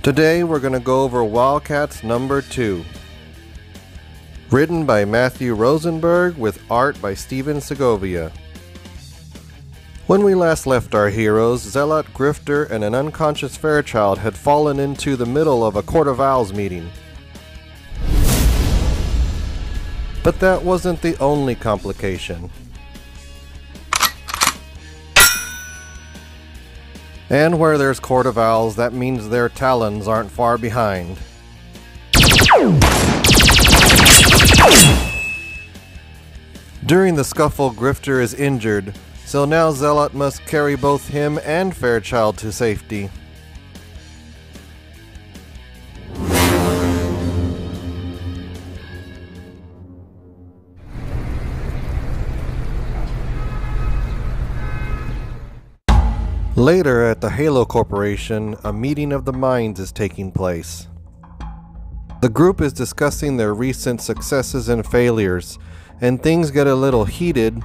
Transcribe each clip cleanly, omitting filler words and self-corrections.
Today we're going to go over WildC.A.T.s number 2. Written by Matthew Rosenberg with art by Stephen Segovia. When we last left our heroes, Zealot, Grifter, and an unconscious Fairchild had fallen into the middle of a Court of Owls meeting. But that wasn't the only complication. And where there's Court of Owls, that means their talons aren't far behind. During the scuffle, Grifter is injured, so now Zealot must carry both him and Fairchild to safety. Later at the Halo Corporation, a meeting of the minds is taking place. The group is discussing their recent successes and failures, and things get a little heated,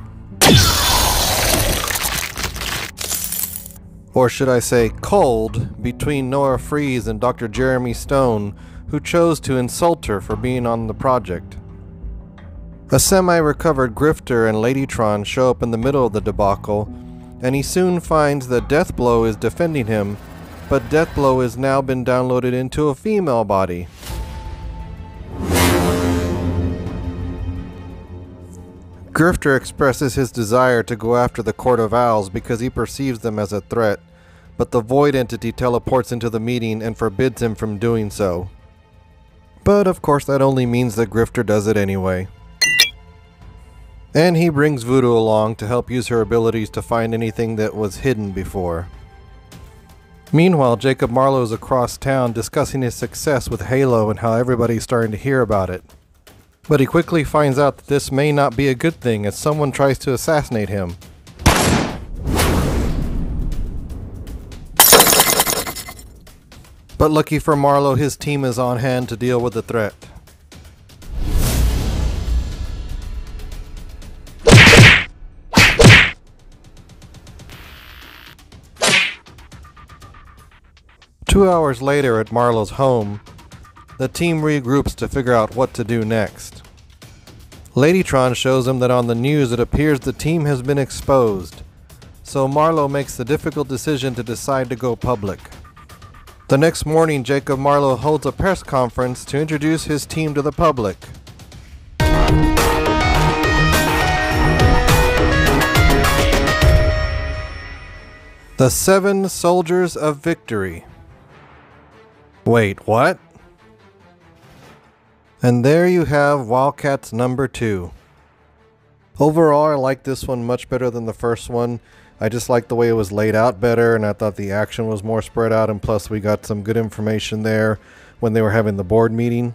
or should I say cold, between Nora Freeze and Dr. Jeremy Stone, who chose to insult her for being on the project. A semi-recovered Grifter and Ladytron show up in the middle of the debacle, and he soon finds that Deathblow is defending him, but Deathblow has now been downloaded into a female body. Grifter expresses his desire to go after the Court of Owls because he perceives them as a threat, but the Void entity teleports into the meeting and forbids him from doing so. But of course that only means that Grifter does it anyway. And he brings Voodoo along to help use her abilities to find anything that was hidden before. Meanwhile, Jacob Marlowe is across town discussing his success with Halo and how everybody's starting to hear about it. But he quickly finds out that this may not be a good thing as someone tries to assassinate him. But lucky for Marlowe, his team is on hand to deal with the threat. Two hours later at Marlowe's home, the team regroups to figure out what to do next. Ladytron shows him that on the news it appears the team has been exposed, so Marlowe makes the difficult decision to decide to go public. The next morning, Jacob Marlowe holds a press conference to introduce his team to the public. The 7 Soldiers of Victory. Wait, what? And there you have WildC.A.T.s number 2. Overall, I like this one much better than the first one. I just liked the way it was laid out better, and I thought the action was more spread out, and plus we got some good information there when they were having the board meeting.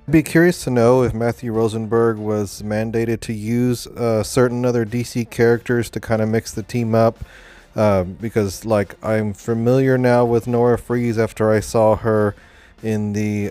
I'd be curious to know if Matthew Rosenberg was mandated to use certain other DC characters to kind of mix the team up. Because like I'm familiar now with Nora Freeze after I saw her in the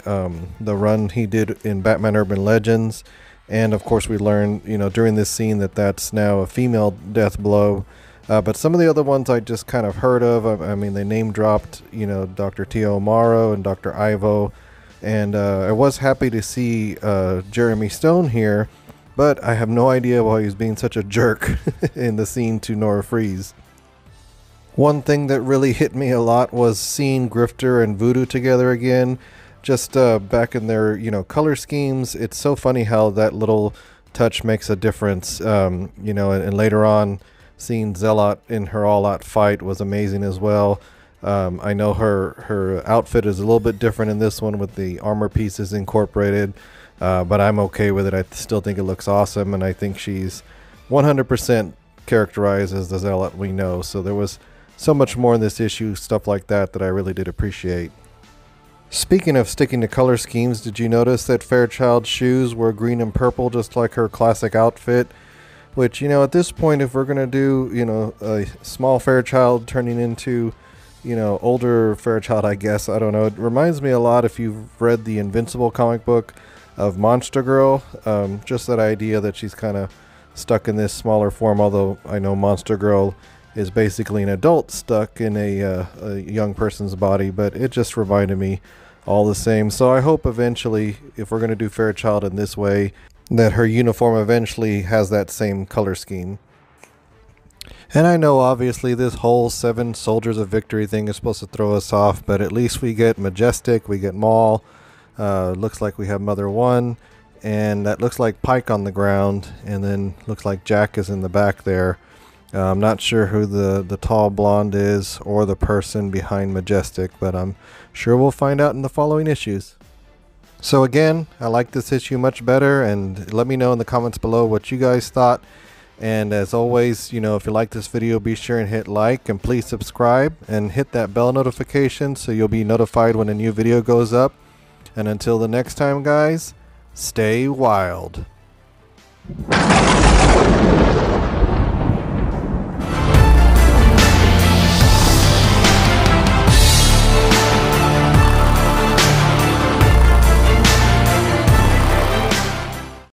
run he did in Batman Urban Legends, and of course we learned, you know, during this scene that that's now a female Deathblow. But some of the other ones I just kind of heard of. I mean, they name dropped, you know, Dr. Tio Amaro and Dr. Ivo, and I was happy to see Jeremy Stone here, but I have no idea why he's being such a jerk in the scene to Nora Freeze. One thing that really hit me a lot was seeing Grifter and Voodoo together again, just back in their, you know, color schemes. It's so funny how that little touch makes a difference, you know, and later on seeing Zealot in her all-out fight was amazing as well. I know her outfit is a little bit different in this one with the armor pieces incorporated, but I'm okay with it. I still think it looks awesome, and I think she's 100% characterized as the Zealot we know, so there was so much more in this issue, stuff like that I really did appreciate. Speaking of sticking to color schemes, did you notice that Fairchild's shoes were green and purple just like her classic outfit? Which, you know, at this point, if we're going to do, you know, a small Fairchild turning into, you know, older Fairchild, I guess, I don't know. It reminds me a lot, if you've read the Invincible comic book, of Monster Girl. Just that idea that she's kind of stuck in this smaller form, although I know Monster Girl is basically an adult stuck in a young person's body, but it just reminded me all the same. So I hope eventually, if we're going to do Fairchild in this way, that her uniform eventually has that same color scheme. And I know obviously this whole 7 Soldiers of Victory thing is supposed to throw us off, but at least we get Majestic, we get Maul, looks like we have Mother 1, and that looks like Pike on the ground, and then looks like Jack is in the back there. I'm not sure who the tall blonde is or the person behind Majestic, but I'm sure we'll find out in the following issues. So again, I like this issue much better, and let me know in the comments below what you guys thought. And as always, you know, if you like this video, be sure and hit like, and please subscribe and hit that bell notification so you'll be notified when a new video goes up. And until the next time, guys, stay wild.